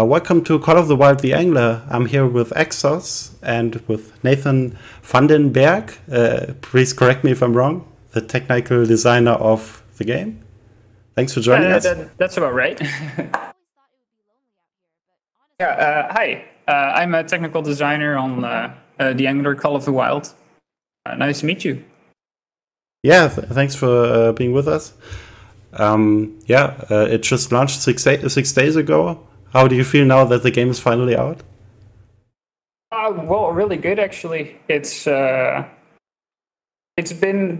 Welcome to Call of the Wild the Angler. I'm here with Exos and with Nathan van den Berg. Please correct me if I'm wrong, the technical designer of the game. Thanks for joining us. That's about right. Hi. I'm a technical designer on the Angler Call of the Wild. Nice to meet you. Yeah, thanks for being with us. It just launched 6 days ago. How do you feel now that the game is finally out? Well, really good actually. It's been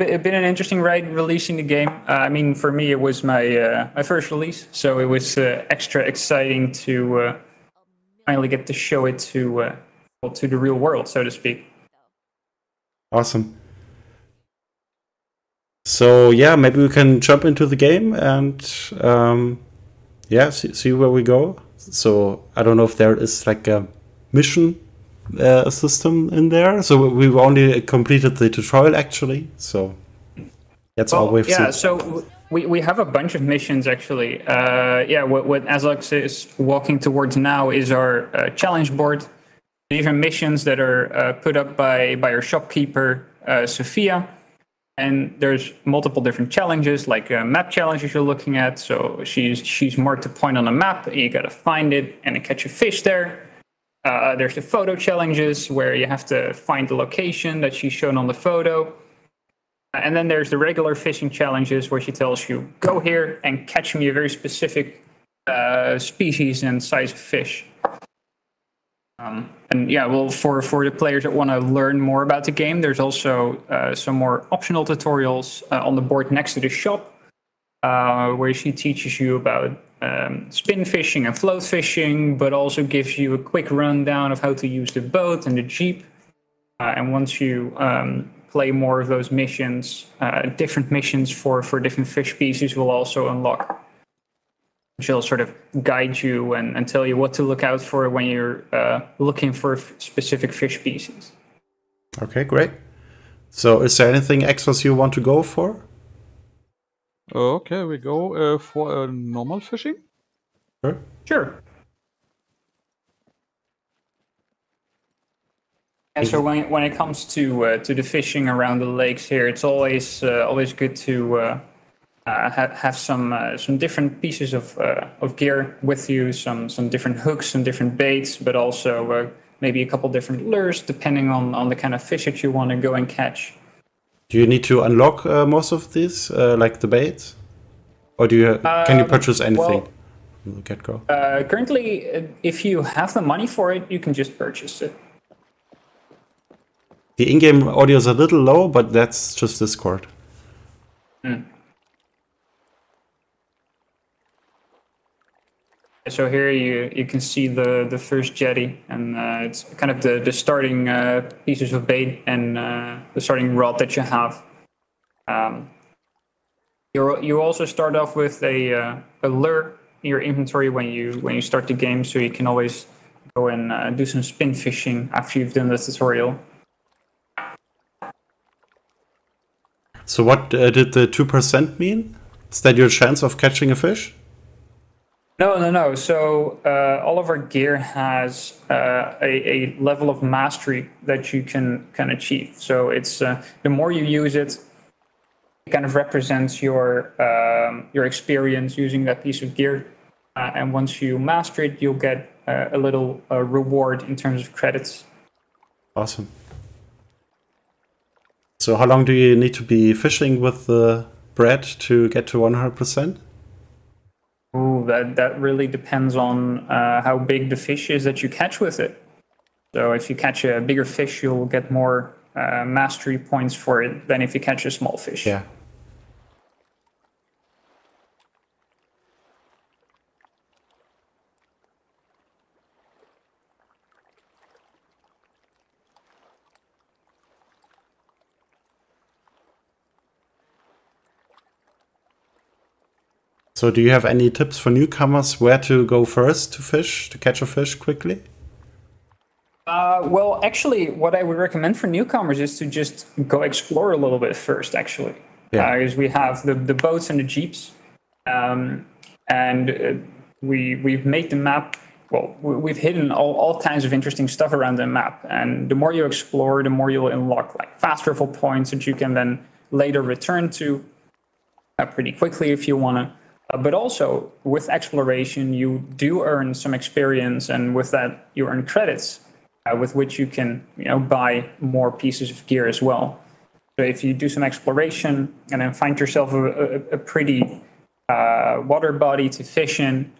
an interesting ride releasing the game. I mean, for me, it was my first release, so it was extra exciting to finally get to show it to the real world, so to speak. Awesome. So yeah, maybe we can jump into the game and see where we go. So I don't know if there is like a mission system in there. So we've only completed the tutorial actually. So that's all we've seen. Yeah, so we have a bunch of missions actually. What Azlox is walking towards now is our challenge board. These are missions that are put up by our shopkeeper, Sophia. And there's multiple different challenges, like map challenges you're looking at. So she's marked a point on the map, and you got to find it and catch a fish there. There's the photo challenges, where you have to find the location that she's shown on the photo. And then there's the regular fishing challenges, where she tells you, go here and catch me a very specific species and size of fish. For the players that want to learn more about the game, there's also some more optional tutorials on the board next to the shop, where she teaches you about spin fishing and float fishing, but also gives you a quick rundown of how to use the boat and the jeep. And once you play more of those missions, different missions for different fish species will also unlock. She'll sort of guide you and tell you what to look out for when you're looking for specific fish species. Okay, great. So is there anything Exos you want to go for? Okay, we go for normal fishing. Sure. And so when it comes to the fishing around the lakes here, it's always good to have some different pieces of gear with you, some different hooks, some different baits, but also maybe a couple different lures depending on the kind of fish that you want to go and catch. Do you need to unlock most of these, like the baits, or can you purchase anything from the get-go? Currently, if you have the money for it, you can just purchase it. The in-game audio is a little low, but that's just Discord. So here you can see the first jetty, and it's kind of the starting pieces of bait and the starting rod that you have. You also start off with a lure in your inventory when you start the game, so you can always go and do some spin fishing after you've done the tutorial. So what did the 2% mean? Is that your chance of catching a fish? No. So all of our gear has a level of mastery that you can achieve. So it's the more you use it, it kind of represents your experience using that piece of gear. And once you master it, you'll get a little reward in terms of credits. Awesome. So how long do you need to be fishing with the bread to get to 100%? Ooh, that really depends on how big the fish is that you catch with it. So if you catch a bigger fish, you'll get more mastery points for it than if you catch a small fish. Yeah. So do you have any tips for newcomers where to go first to catch a fish quickly? Well, actually, what I would recommend for newcomers is to just go explore a little bit first, actually. Yeah. Because we have the boats and the jeeps, and we've made the map we've hidden all kinds of interesting stuff around the map. And the more you explore, the more you'll unlock like fast travel points that you can then later return to pretty quickly if you want to. But also with exploration, you do earn some experience, and with that, you earn credits with which you can, buy more pieces of gear as well. So if you do some exploration and then find yourself a pretty water body to fish in,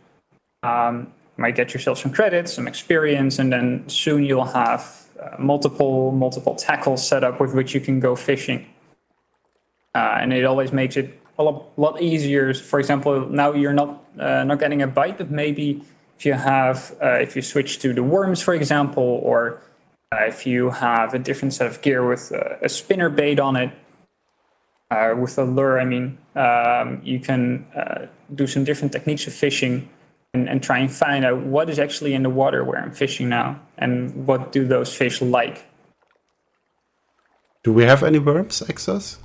might get yourself some credits, some experience, and then soon you'll have multiple tackles set up with which you can go fishing. And it always makes it a lot easier. For example, now you're not getting a bite, but maybe if you switch to the worms, for example, or if you have a different set of gear with a spinner bait on it, with a lure, you can do some different techniques of fishing and try and find out what is actually in the water where I'm fishing now, and what do those fish like. Do we have any worms, Exos?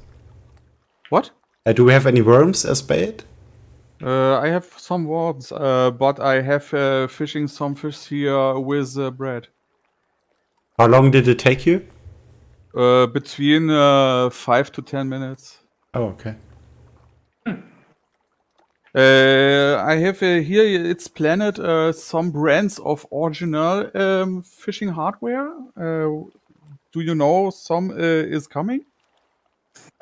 What? Do we have any worms as bait? I have some worms, but I have fishing some fish here with bread. How long did it take you? Between 5 to 10 minutes. Oh, okay. I have here, it's planned some brands of original fishing hardware. Do you know some is coming?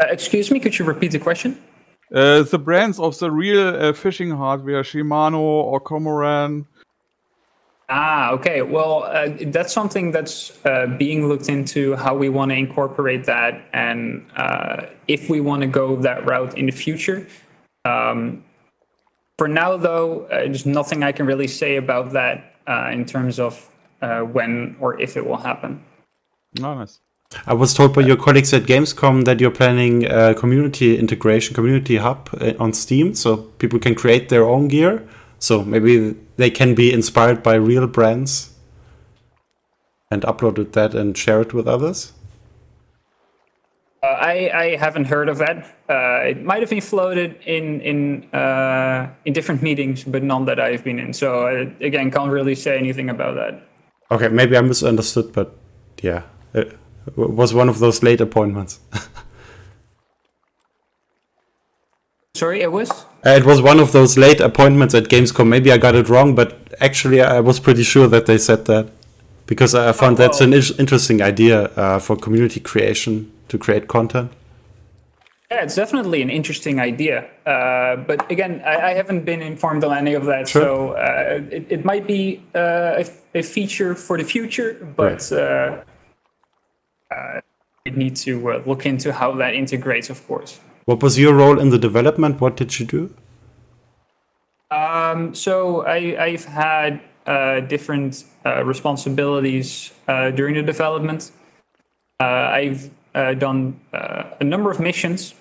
Excuse me, could you repeat the question? The brands of the real fishing hardware, Shimano or Cormorant. Okay. Well, that's something that's being looked into, how we want to incorporate that, and if we want to go that route in the future. For now, though, there's nothing I can really say about that in terms of when or if it will happen. Oh, nice. I was told by your colleagues at Gamescom that you're planning a community integration, community hub on Steam, so people can create their own gear. So maybe they can be inspired by real brands and upload that and share it with others. I haven't heard of that. It might have been floated in different meetings, but none that I've been in. So again, can't really say anything about that. Okay, maybe I misunderstood, but yeah, it was one of those late appointments. Sorry, it was? It was one of those late appointments at Gamescom. Maybe I got it wrong, but actually I was pretty sure that they said that, because I found that's an interesting idea for community creation, to create content. Yeah, it's definitely an interesting idea. But again, I haven't been informed on any of that. Sure. So it might be a feature for the future, but we need to look into how that integrates, of course. What was your role in the development? What did you do? So I've had different responsibilities during the development. I've done a number of missions.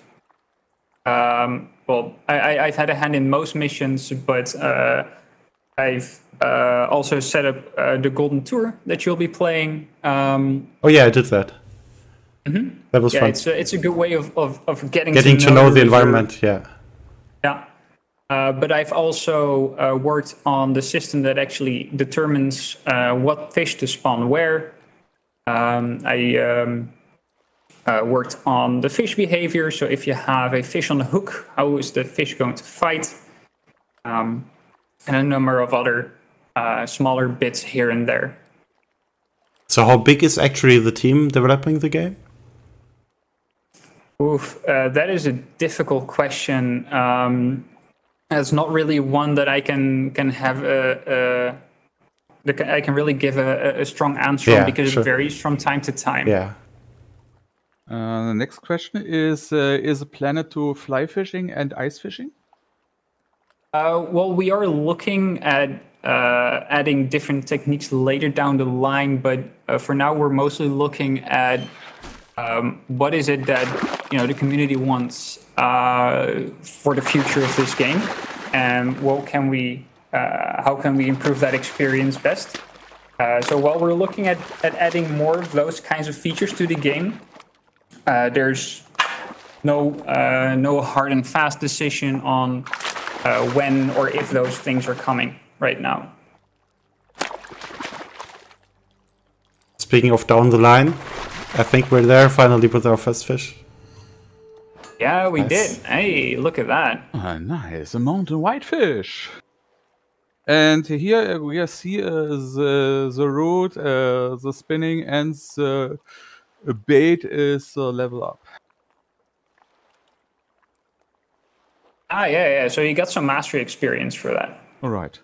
I've had a hand in most missions, but I've also set up the Golden Tour that you'll be playing. Oh yeah, I did that. Mm-hmm. That was fun. It's a good way of getting to know the environment. Yeah. But I've also worked on the system that actually determines what fish to spawn where. I worked on the fish behavior. So if you have a fish on the hook, how is the fish going to fight? And a number of other smaller bits here and there. So how big is actually the team developing the game? That is a difficult question. It's not really one that I can have I can really give a strong answer on, because it varies from time to time. Yeah. The next question is it planned to fly fishing and ice fishing? Well, we are looking at adding different techniques later down the line, but for now we're mostly looking at what is it that the community wants for the future of this game, and what can we how can we improve that experience best. So while we're looking at adding more of those kinds of features to the game, there's no hard and fast decision on when or if those things are coming right now. Speaking of down the line, I think we're there finally with our first fish. Yeah, we Nice. did. Hey, look at that. Nice, a mountain whitefish. And here we see the root, the spinning, and the bait is level up. Ah, yeah. So you got some mastery experience for that. All right.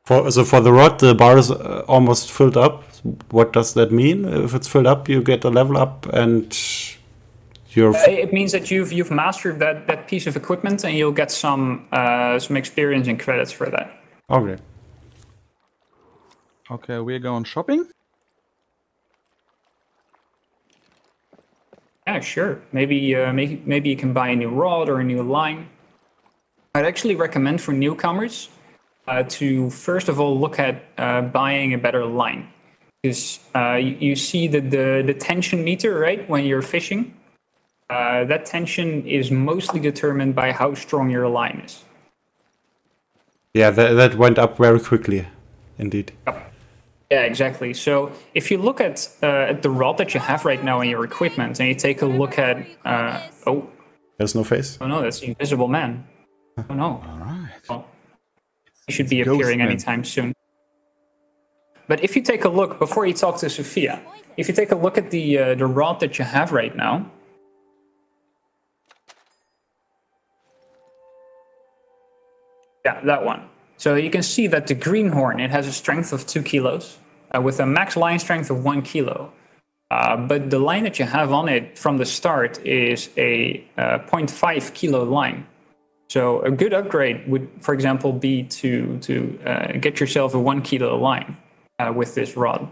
So for the rod, the bar is almost filled up. What does that mean? If it's filled up, you get a level up, and you're. It means that you've mastered that piece of equipment, and you'll get some experience and credits for that. Okay. Okay, we're going shopping. Yeah, sure. Maybe you can buy a new rod or a new line. I'd actually recommend for newcomers to first of all look at buying a better line, because you see the tension meter, right, when you're fishing. That tension is mostly determined by how strong your line is. Yeah, that went up very quickly, indeed. Yeah, exactly. So if you look at the rod that you have right now in your equipment, and you take a look at There's no face. oh no, that's the Invisible Man. Oh no. All right. Well, he should be Ghost appearing Man. anytime soon. But if you take a look before you talk to Sophia, if you take a look at the rod that you have right now. Yeah, that one. So you can see that the greenhorn, it has a strength of 2 kilos with a max line strength of 1 kilo. But the line that you have on it from the start is a 0.5 kilo line. So a good upgrade would, for example, be to get yourself a 1 kilo line with this rod.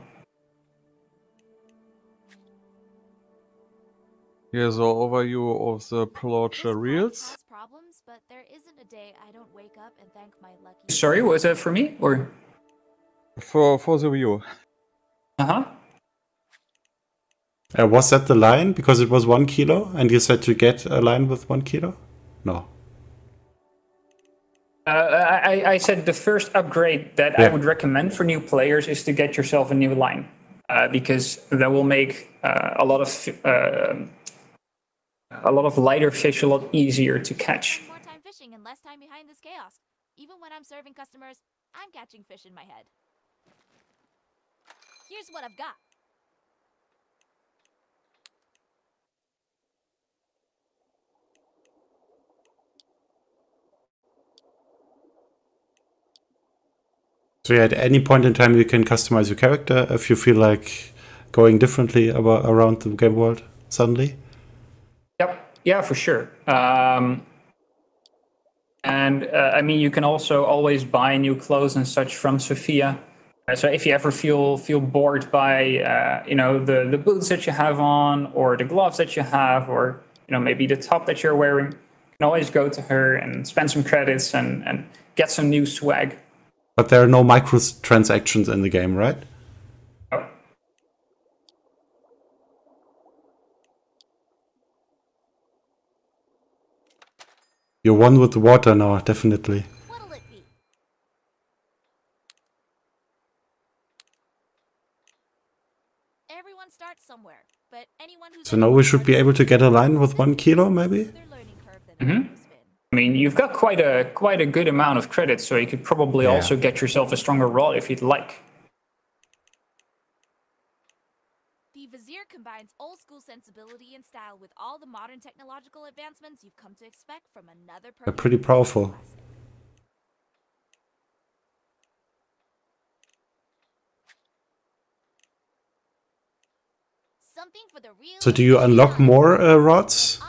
Here's an overview of the Pelorcha reels. Problems, but there isn't a day I don't wake up and thank my lucky. Sorry, was that for me or? For the view. Uh-huh. Was that the line? Because it was 1 kilo, and you said to get a line with 1 kilo? No. I said the first upgrade that I would recommend for new players is to get yourself a new line, because that will make a lot of lighter fish a lot easier to catch. More time fishing and less time behind this chaos. Even when I'm serving customers, I'm catching fish in my head. Here's what I've got. So yeah, at any point in time, you can customize your character if you feel like going differently around the game world suddenly. Yep. Yeah, for sure. I mean, you can also always buy new clothes and such from Sophia. So if you ever feel bored by the boots that you have on, or the gloves that you have, or maybe the top that you're wearing, you can always go to her and spend some credits and get some new swag. But there are no microtransactions in the game, right? Oh. You're one with the water now, definitely. What'll it be? Everyone starts somewhere, but anyone who's So now we should be able to get a line with 1 kilo, maybe? their learning curve than spin. I mean, you've got quite a good amount of credits, so you could probably also get yourself a stronger rod if you'd like. The Vizier combines old school sensibility and style with all the modern technological advancements you've come to expect from another They're pretty powerful. Something for the real. So do you unlock more rods?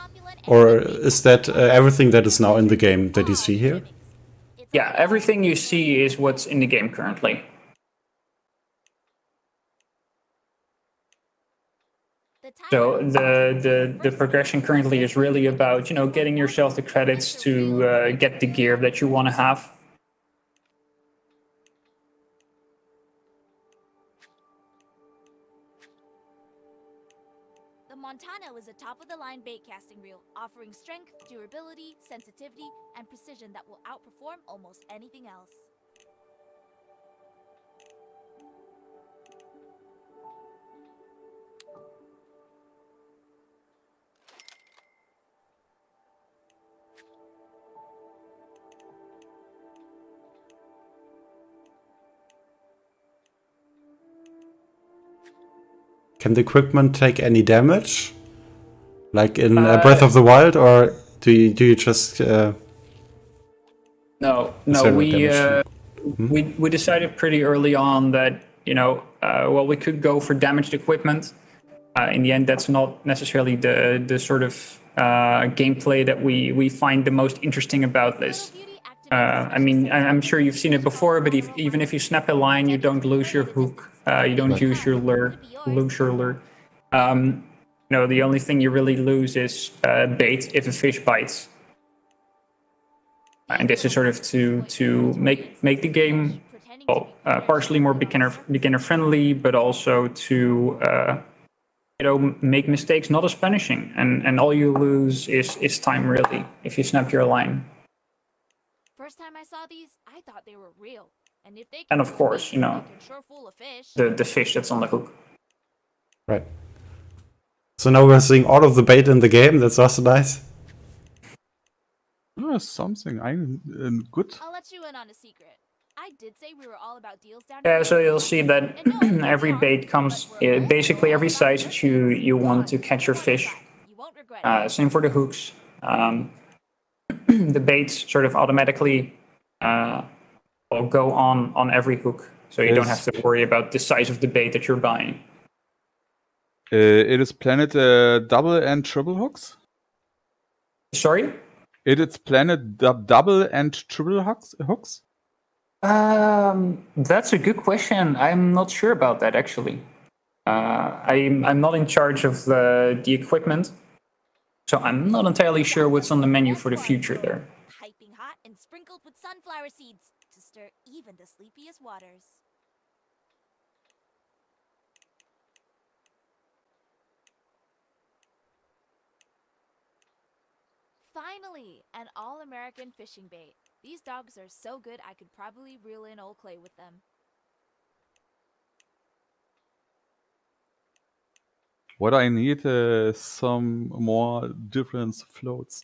Or is that everything that is now in the game that you see here? Yeah, everything you see is what's in the game currently. So the progression currently is really about getting yourself the credits to get the gear that you want to have. The Montano is a top-of-the-line bait casting reel, offering strength, durability, sensitivity, and precision that will outperform almost anything else. Can the equipment take any damage, like in Breath of the Wild, or do you just? No, zero we damage? we decided pretty early on that well, we could go for damaged equipment. In the end, that's not necessarily the sort of gameplay that we find the most interesting about this. I mean, I'm sure you've seen it before, but even if you snap a line, you don't lose your hook. You don't use your lure. Lose your lure. The only thing you really lose is bait if a fish bites. And this is sort of to make the game partially more beginner friendly, but also to make mistakes not as punishing. And all you lose is time, really, if you snap your line. First time I saw these, I thought they were real. And if they And of course, they can sure fool a fish. the fish that's on the hook. Right. So now we're seeing all of the bait in the game. That's also nice. Something good. I'll let you in on a secret. I did say we were all about deals down Yeah, here. so you'll see that every bait comes, basically every size that you want to catch your fish. You won't regret it. Same for the hooks. The baits sort of automatically will go on every hook, so you don't have to worry about the size of the bait that you're buying. It is planned double and triple hooks. Sorry? It is planned double and triple hooks. That's a good question. I'm not sure about that, actually. I'm not in charge of the equipment, so I'm not entirely sure what's on the menu for the future there. Piping hot and sprinkled with sunflower seeds to stir even the sleepiest waters. Finally, an all-American fishing bait. These dogs are so good I could probably reel in old Clay with them. What I need is some more different floats.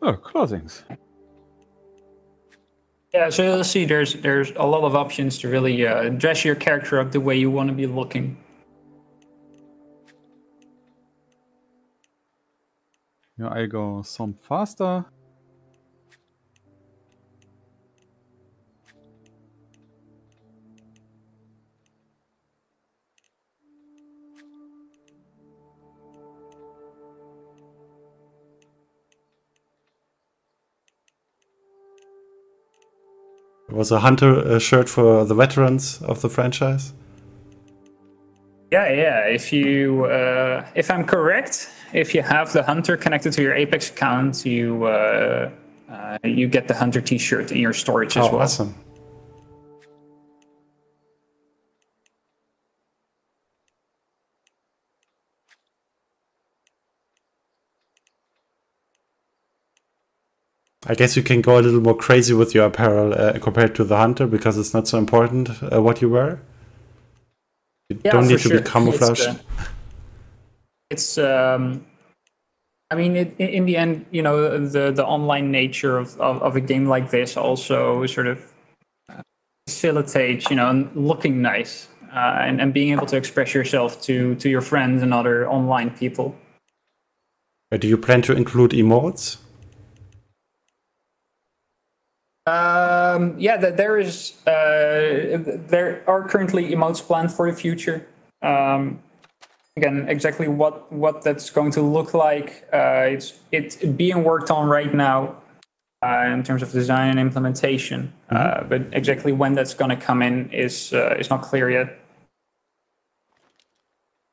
Oh, closings. Yeah, so you'll see there's a lot of options to really dress your character up the way you want to be looking. Yeah, I go some faster. It was a Hunter shirt for the veterans of the franchise. Yeah. If I'm correct, if you have the Hunter connected to your Apex account, you get the Hunter T-shirt in your storage as well. Awesome. I guess you can go a little more crazy with your apparel compared to the Hunter because it's not so important what you wear. You don't need to be camouflaged. I mean, in the end, the online nature of a game like this also sort of facilitates, looking nice and being able to express yourself to your friends and other online people. Do you plan to include emotes? Yeah, there are currently emotes planned for the future. Again, exactly what that's going to look like, it's being worked on right now in terms of design and implementation. But exactly when that's going to come in is not clear yet.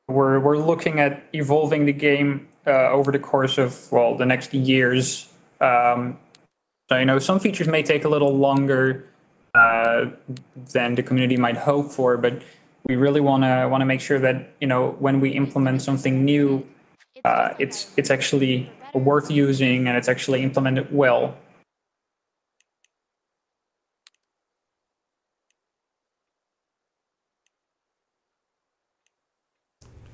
We're looking at evolving the game over the course of, well, the next years. So, some features may take a little longer than the community might hope for, but we really want to make sure that, when we implement something new, it's actually worth using and it's actually implemented well.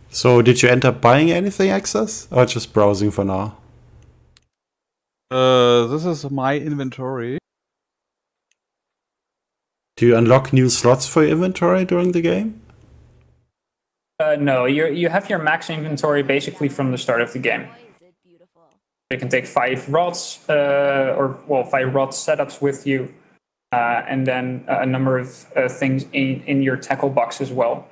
So did you end up buying anything, Access, or just browsing for now? This is my inventory. Do you unlock new slots for your inventory during the game? No, you have your max inventory basically from the start of the game. Boy, is it beautiful. You can take 5 rods, 5 rod setups with you, and then a number of things in your tackle box as well.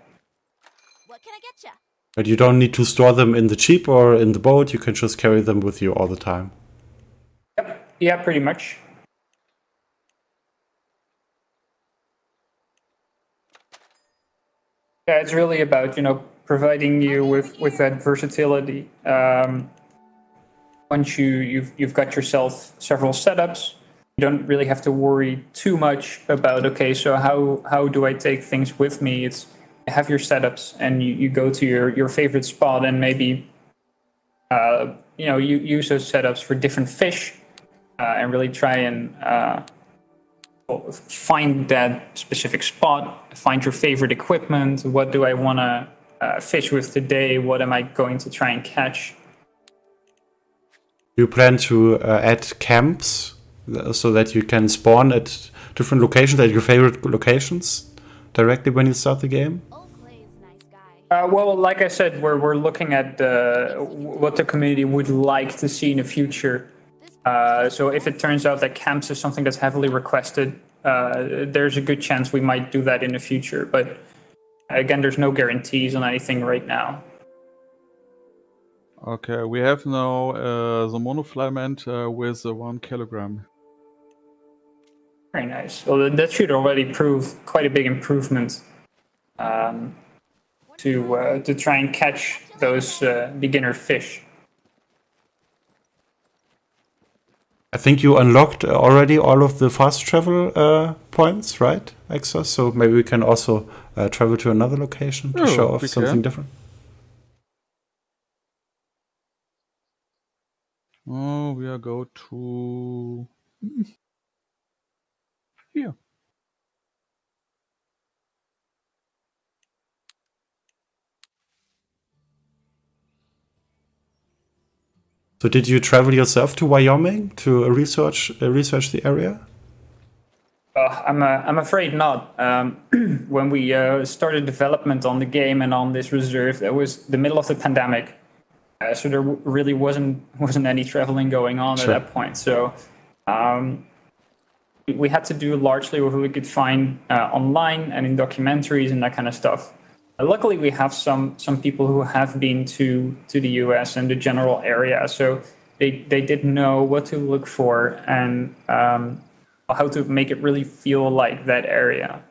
What can I get ya? But you don't need to store them in the jeep or in the boat. You can just carry them with you all the time. Yep. Yeah, pretty much. Yeah, it's really about, providing you with that versatility. Once you've got yourself several setups, you don't really have to worry too much about, okay, so how do I take things with me? It's you have your setups and you go to your favorite spot and maybe you use those setups for different fish and really try and find that specific spot, find your favorite equipment. What do I want to fish with today? What am I going to try and catch? You plan to add camps so that you can spawn at different locations, at your favorite locations, directly when you start the game? Old Clay is a nice guy. Well, like I said, we're looking at what the community would like to see in the future. So if it turns out that camps is something that's heavily requested, there's a good chance we might do that in the future. But again, there's no guarantees on anything right now. Okay, we have now the monofilament with 1 kilogram. Very nice. Well, that should already prove quite a big improvement to try and catch those beginner fish. I think you unlocked already all of the fast travel points, right, Exos? So maybe we can also travel to another location to show off something different. Oh, we are go to here. So did you travel yourself to Wyoming to research the area? I'm afraid not. When we started development on the game and on this reserve, that was the middle of the pandemic, so there really wasn't any traveling going on at that point. So we had to do largely what we could find online and in documentaries and that kind of stuff. Luckily, we have some people who have been to the US and the general area, so they did know what to look for and how to make it really feel like that area.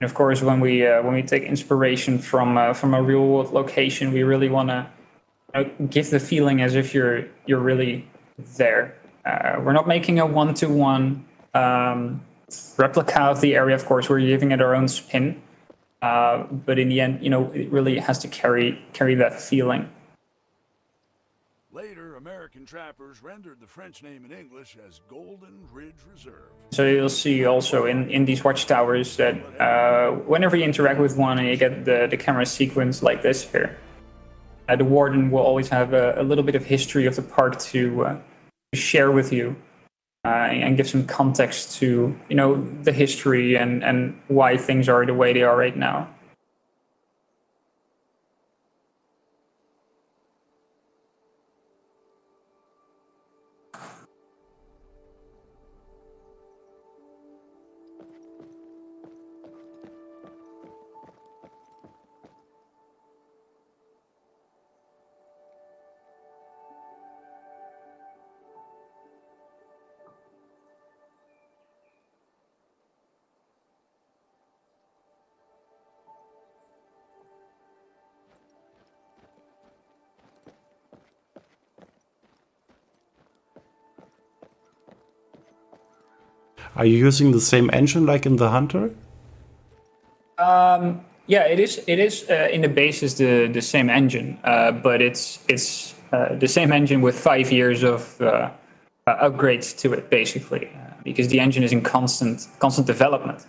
And of course, when we take inspiration from a real world location, we really want to give the feeling as if you're really there. We're not making a one-to-one replica of the area. Of course, we're giving it our own spin. But in the end, it really has to carry that feeling. Later, American trappers rendered the French name in English as Golden Ridge Reserve. So you'll see also in these watchtowers that whenever you interact with one and you get the camera sequence like this here, the warden will always have a little bit of history of the park to share with you and give some context to the history and why things are the way they are right now. Are you using the same engine like in the Hunter? Yeah, it is. It is in the base is the same engine, but it's the same engine with 5 years of upgrades to it, basically, because the engine is in constant development.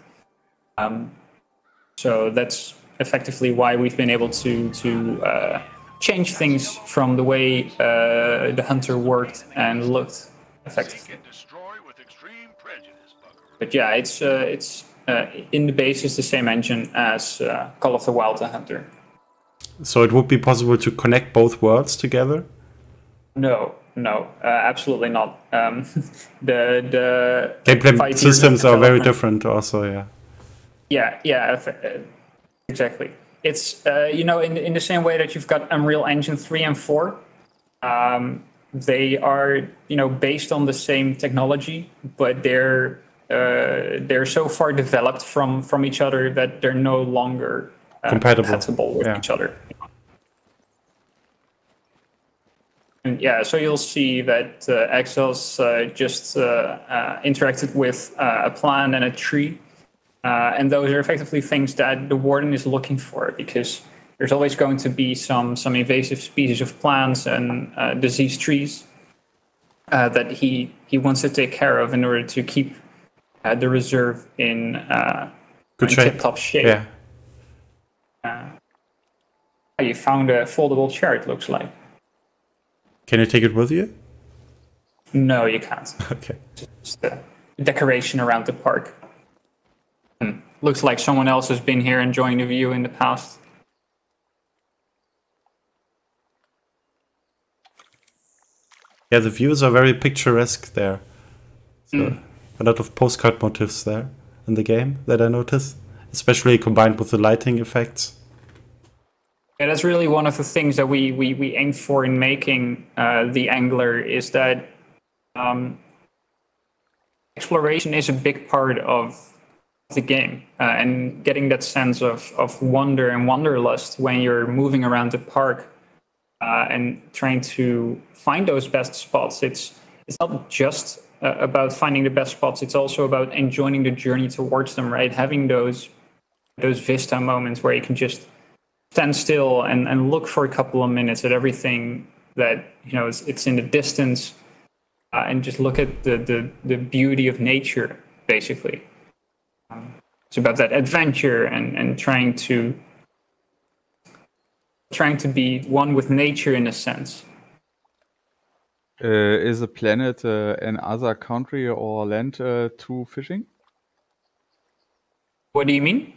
So that's effectively why we've been able to change things from the way the Hunter worked and looked effectively. But yeah, it's in the base is the same engine as Call of the Wild the Hunter. So it would be possible to connect both worlds together? No, absolutely not. The gameplay systems are very different also, yeah. Yeah, exactly. It's in the same way that you've got Unreal Engine 3 and 4. They are based on the same technology, but they're so far developed from each other that they're no longer compatible with each other. And yeah, so you'll see that Exos just interacted with a plant and a tree. And those are effectively things that the Warden is looking for, because there's always going to be some invasive species of plants and diseased trees that he wants to take care of in order to keep the reserve in tip-top shape. Yeah. You found a foldable chair, it looks like. Can you take it with you? No, you can't. Okay. Just a decoration around the park. Looks like someone else has been here enjoying the view in the past. Yeah, the views are very picturesque there. So a lot of postcard motifs there in the game that I noticed, especially combined with the lighting effects. Yeah, that's really one of the things that we aim for in making the Angler, is that exploration is a big part of the game, and getting that sense of wonder and wanderlust when you're moving around the park and trying to find those best spots. It's not just about finding the best spots, it's also about enjoying the journey towards them, right? Having those vista moments where you can just stand still and look for a couple of minutes at everything that it's in the distance, and just look at the beauty of nature, basically. It's about that adventure and trying to be one with nature in a sense. Is the planet another country or land to fishing? What do you mean?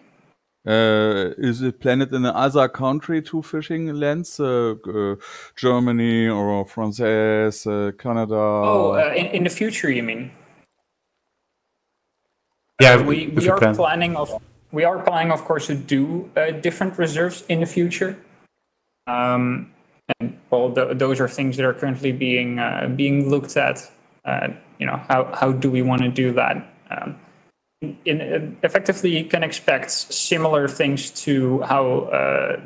Is the planet in another country to fishing lands? Germany or France, Canada? Oh, in the future, you mean? Yeah, we are planning, of course, to do different reserves in the future. And well, those are things that are currently being looked at. How do we want to do that? Effectively, you can expect similar things to how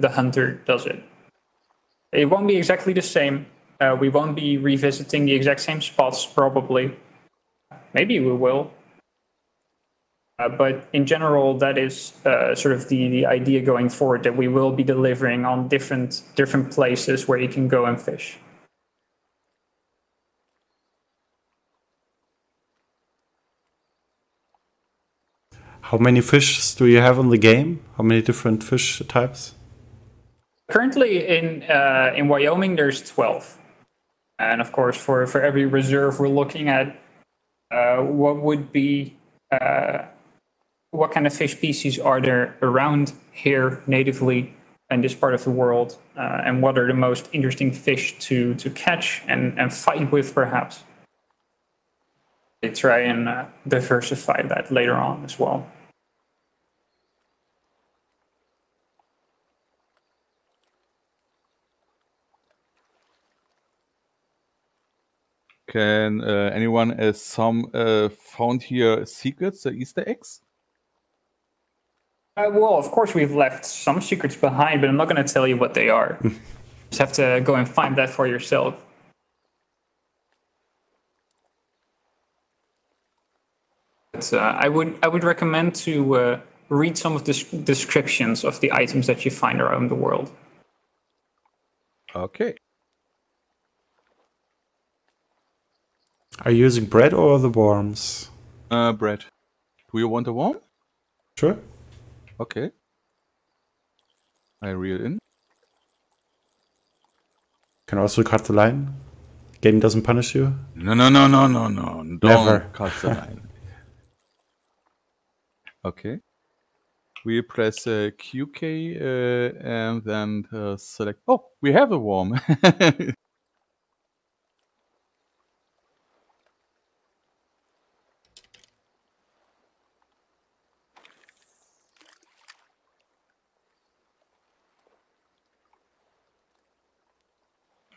the Hunter does it. It won't be exactly the same. We won't be revisiting the exact same spots, probably. Maybe we will. But in general, that is sort of the idea going forward, that we will be delivering on different places where you can go and fish. How many fish do you have in the game? How many different fish types? Currently in Wyoming, there's 12. And of course, for every reserve, we're looking at what would be... what kind of fish species are there around here natively in this part of the world, and what are the most interesting fish to catch and fight with, perhaps. They try and diversify that later on as well. Can anyone found here secrets, the Easter eggs? Well, of course, we've left some secrets behind, but I'm not going to tell you what they are. You just have to go and find that for yourself. But I would recommend to read some of the descriptions of the items that you find around the world. Okay. Are you using bread or the worms? Bread. Do you want a worm? Sure. Okay. I reel in. Can also cut the line. Game doesn't punish you. No. Don't Never. cut the line. Okay. We press QK and then select. Oh, we have a worm.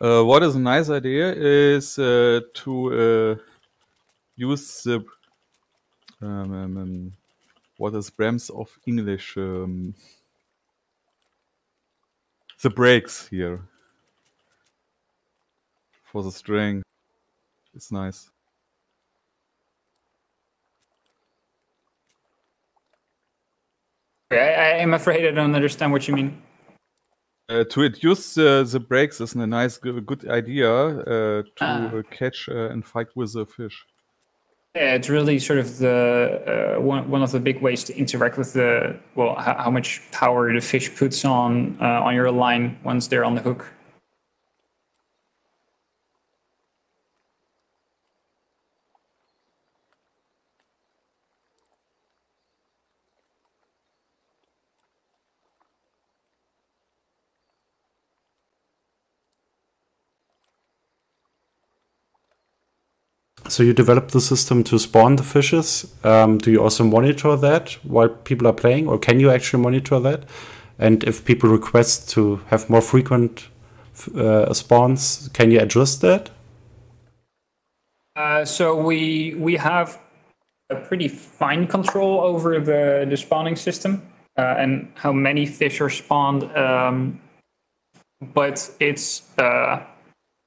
What is a nice idea is to use the what is Brems of English? The brakes here for the string. It's nice. I am afraid I don't understand what you mean. To reduce the brakes is a nice, good idea to catch and fight with the fish. Yeah, it's really sort of the one of the big ways to interact with the how much power the fish puts on your line once they're on the hook. So you developed the system to spawn the fishes. Do you also monitor that while people are playing, or can you actually monitor that? And if people request to have more frequent spawns, can you adjust that? So we have a pretty fine control over the spawning system and how many fish are spawned. But it's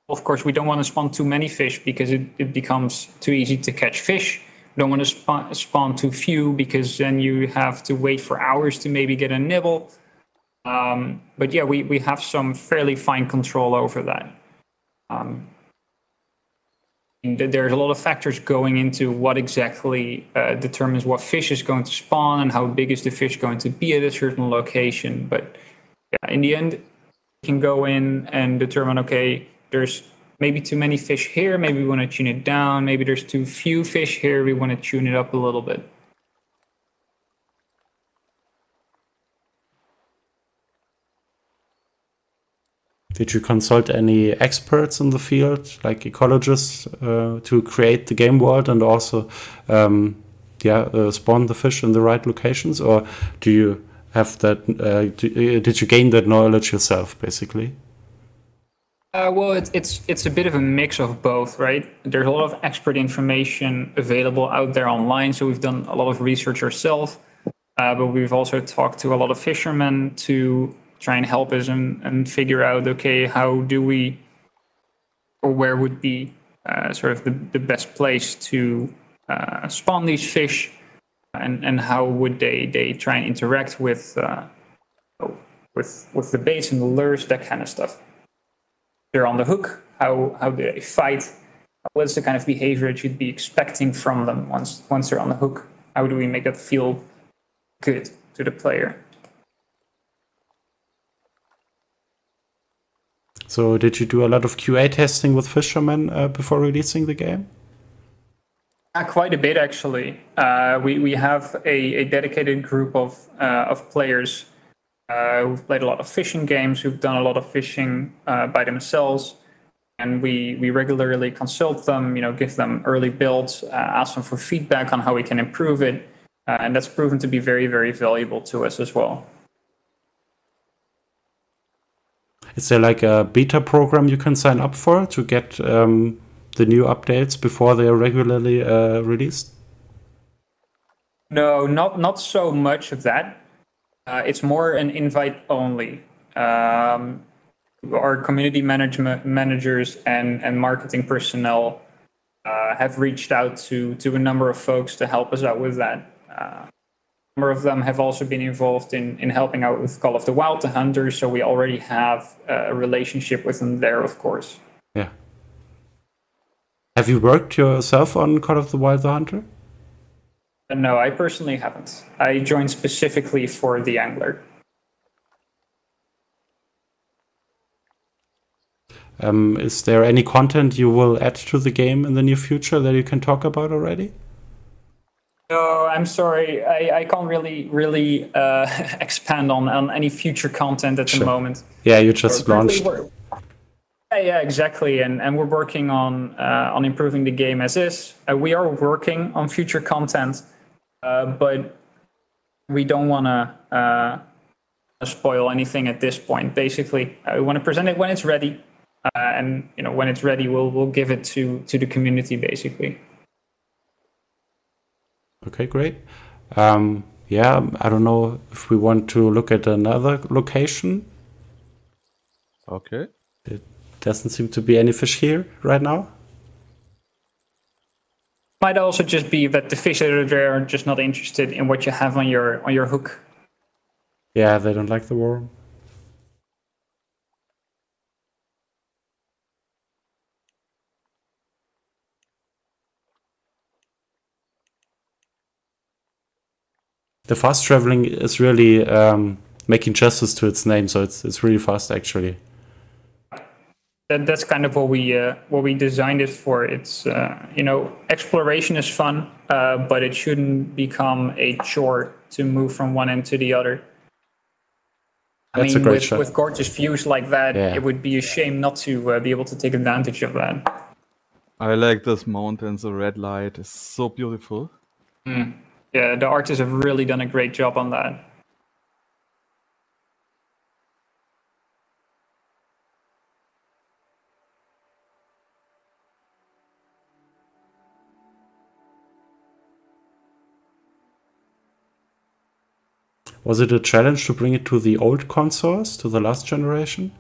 of course, we don't want to spawn too many fish because it becomes too easy to catch fish. We don't want to spawn too few because then you have to wait for hours to maybe get a nibble. But yeah, we have some fairly fine control over that. There's a lot of factors going into what exactly determines what fish is going to spawn and how big is the fish going to be at a certain location. But yeah, in the end, you can go in and determine, okay, there's maybe too many fish here, maybe we want to tune it down, maybe there's too few fish here, we want to tune it up a little bit. Did you consult any experts in the field, like ecologists, to create the game world and also spawn the fish in the right locations? Or do you have that, did you gain that knowledge yourself, basically? Well, it's a bit of a mix of both, right? There's a lot of expert information available out there online, so we've done a lot of research ourselves, but we've also talked to a lot of fishermen to try and help us and figure out, okay, how do we, or where would be sort of the best place to spawn these fish, and how would they try and interact with the baits and the lures, that kind of stuff. They're on the hook, how do they fight? What's the kind of behavior that you'd be expecting from them once they're on the hook? How do we make that feel good to the player? So did you do a lot of QA testing with fishermen before releasing the game? Quite a bit, actually. We have a dedicated group of players who've played a lot of fishing games, who've done a lot of fishing by themselves, and we regularly consult them, give them early builds, ask them for feedback on how we can improve it, and that's proven to be very, very valuable to us as well. Is there like a beta program you can sign up for to get the new updates before they are regularly released? No, not so much of that. It's more an invite only. Our community managers and marketing personnel have reached out to a number of folks to help us out with that. A number of them have also been involved in helping out with Call of the Wild, the Hunters, so we already have a relationship with them there, of course. Yeah. Have you worked yourself on Call of the Wild, the Hunter? No, I personally haven't. I joined specifically for the Angler. Is there any content you will add to the game in the near future that you can talk about already? No, I'm sorry. I can't really expand on any future content at the moment. Yeah, you just launched. Yeah, exactly. And we're working on improving the game as is. We are working on future content, but we don't want to spoil anything at this point. Basically, we want to present it when it's ready. And when it's ready, we'll give it to the community, basically. Okay, great. Yeah, I don't know if we want to look at another location. Okay. It doesn't seem to be any fish here right now. Might also just be that the fish that are there are just not interested in what you have on your hook. Yeah, they don't like the worm. The fast traveling is really making justice to its name, so it's really fast actually. That's kind of what we designed it for. It's exploration is fun, but it shouldn't become a chore to move from one end to the other. That's a great shot. With gorgeous views like that, Yeah. It would be a shame not to be able to take advantage of that. I like this mountain. The red light is so beautiful. Yeah, the artists have really done a great job on that. Was it a challenge to bring it to the old consoles, to the last generation?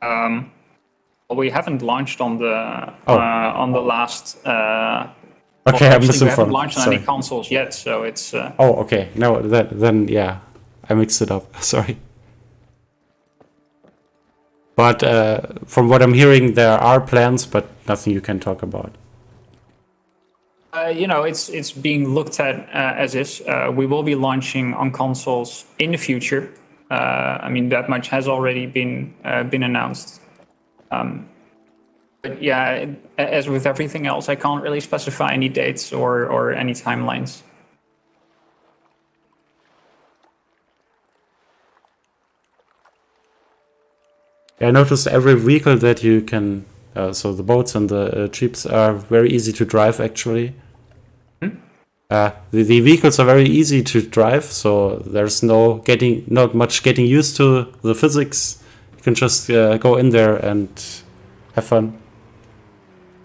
Well, we haven't launched on the last. Okay, I'm we misinformed. haven't launched on Sorry. any consoles yet, so it's. Oh, okay. No, then yeah, I mixed it up. Sorry. But from what I'm hearing, there are plans, but nothing you can talk about. It's being looked at as is. We will be launching on consoles in the future. I mean, that much has already been announced. But yeah, as with everything else, I can't really specify any dates or any timelines. I noticed every vehicle that you can, so the boats and the jeeps are very easy to drive actually. The vehicles are very easy to drive, so there's not much getting used to the physics. You can just go in there and have fun.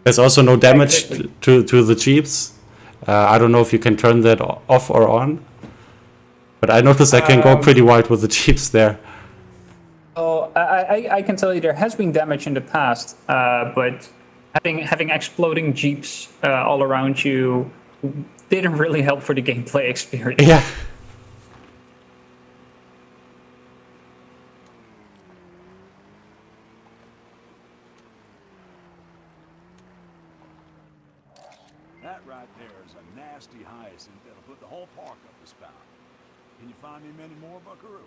There's also no damage to the jeeps. I don't know if you can turn that off or on, but I noticed I can go pretty wild with the jeeps there. Oh, I can tell you there has been damage in the past, but having exploding jeeps all around you didn't really help for the gameplay experience. Yeah. That right there is a nasty hyacinth that'll put the whole park up the spout. Can you find me many more, Buckaroo?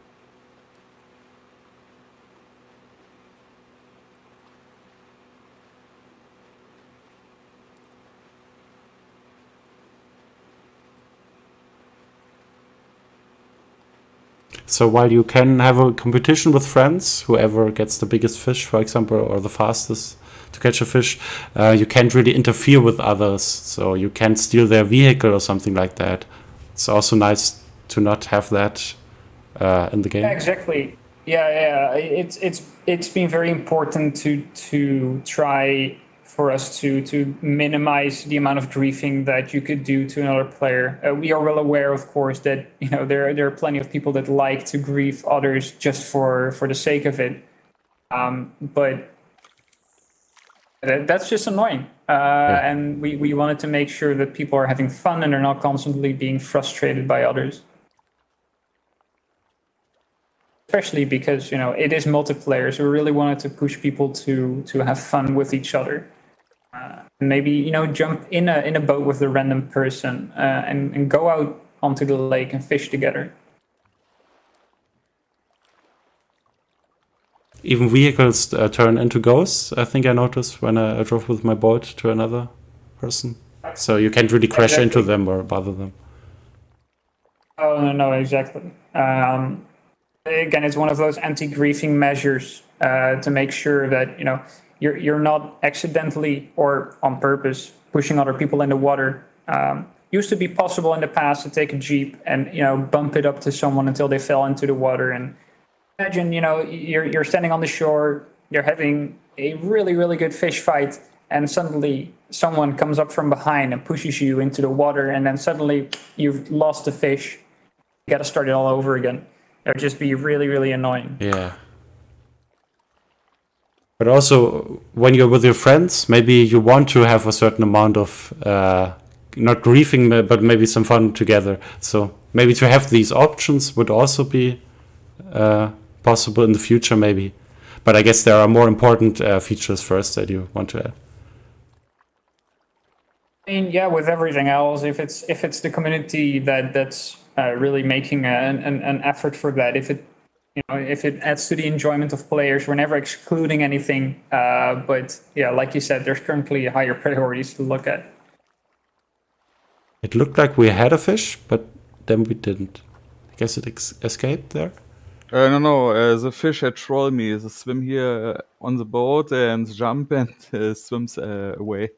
So while you can have a competition with friends, whoever gets the biggest fish, for example, or the fastest to catch a fish, you can't really interfere with others. So you can't steal their vehicle or something like that. It's also nice to not have that in the game. Yeah, exactly. Yeah. It's been very important to try for us to minimize the amount of griefing that you could do to another player. We are well aware, of course, that there are plenty of people that like to grief others just for the sake of it. But That's just annoying. And we wanted to make sure that people are having fun and they're not constantly being frustrated by others. Especially because, you know, it is multiplayer, so we really wanted to push people to have fun with each other. Maybe, you know, jump in a boat with a random person and go out onto the lake and fish together. Even vehicles turn into ghosts, I think I noticed when I drove with my boat to another person. So you can't really crash into them or bother them. Oh, no, exactly. Again, it's one of those anti-griefing measures to make sure that, you know, you're not accidentally or on purpose pushing other people in the water. Used to be possible in the past to take a Jeep and, you know, bump it up to someone until they fell into the water. And imagine, you know, you're standing on the shore, you're having a really, really good fish fight, and suddenly someone comes up from behind and pushes you into the water, and then suddenly you've lost the fish. You got to start it all over again. It would just be really, really annoying. Yeah. But also, when you're with your friends, maybe you want to have a certain amount of, not grieving, but maybe some fun together. So maybe to have these options would also be possible in the future, maybe. But I guess there are more important features first that you want to add. I mean, yeah, with everything else, if it's the community that's really making an effort for that, if it adds to the enjoyment of players, we're never excluding anything. But yeah, like you said, there's currently higher priorities to look at. It looked like we had a fish, but then we didn't. I guess it escaped there. No, the fish had trolled me. They swim here on the boat and jump and swims away.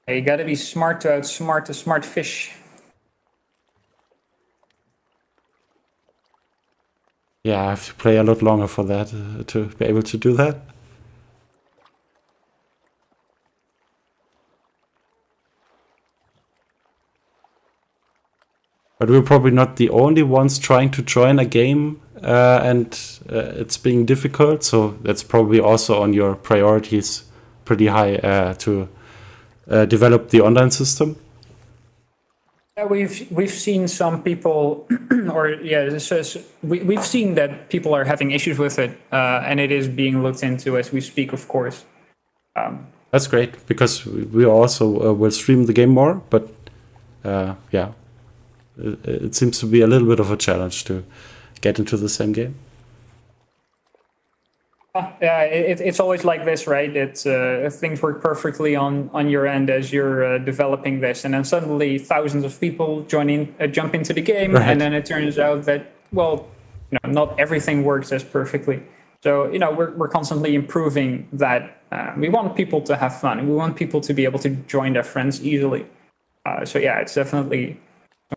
You gotta be smart to outsmart a smart fish. Yeah, I have to play a lot longer for that, to be able to do that. But we're probably not the only ones trying to join a game and it's being difficult, so that's probably also on your priorities pretty high to develop the online system. Yeah, we've seen some people, we've seen that people are having issues with it, and it is being looked into as we speak, of course. That's great, because we also will stream the game more, but yeah, it seems to be a little bit of a challenge to get into the same game. Yeah, it's always like this, right? It's things work perfectly on your end as you're developing this, and then suddenly thousands of people jump into the game, right. And then it turns out that, well, you know, not everything works as perfectly. So, you know, we're constantly improving that. We want people to have fun. We want people to be able to join their friends easily. So yeah, it's definitely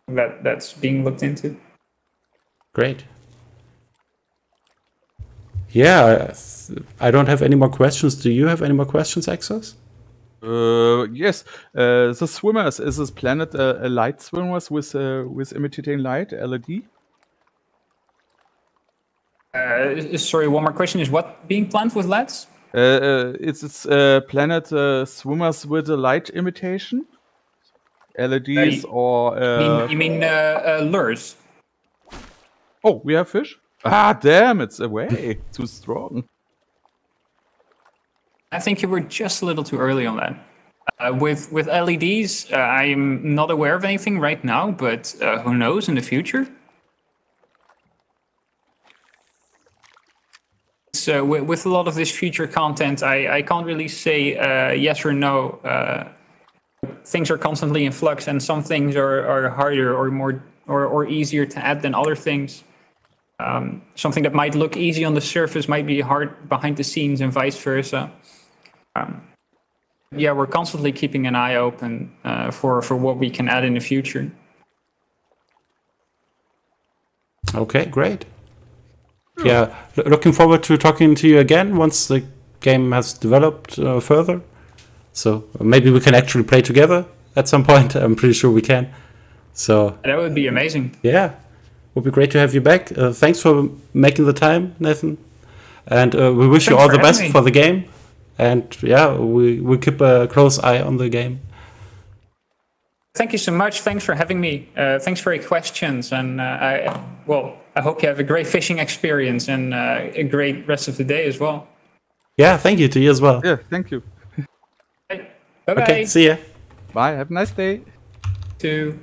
something that's being looked into. Great. Yeah, I don't have any more questions. Do you have any more questions, Exos? Yes. The swimmers, is this planet a light swimmers with imitating light, LED? Sorry, one more question. Is what being planned with LEDs? It's planet swimmers with a light imitation? LEDs or... You mean lures? Oh, we have fish? Ah, damn, it's away. Too strong. I think you were just a little too early on that. With LEDs, I'm not aware of anything right now, but who knows in the future? So with a lot of this future content, I can't really say yes or no. Things are constantly in flux, and some things are harder or more or easier to add than other things. Something that might look easy on the surface might be hard behind the scenes, and vice versa. Yeah, we're constantly keeping an eye open for what we can add in the future. Okay, great. Yeah, looking forward to talking to you again once the game has developed further. So maybe we can actually play together at some point. I'm pretty sure we can. So that would be amazing. Yeah. Would be great to have you back. Thanks for making the time, Nathan. And we wish you Thanks all for the best having me. for the game. And yeah, we keep a close eye on the game. Thank you so much. Thanks for having me. Thanks for your questions. And I hope you have a great fishing experience and a great rest of the day as well. Yeah, thank you to you as well. Yeah, thank you. Bye-bye. Okay, see ya. Bye. Have a nice day. To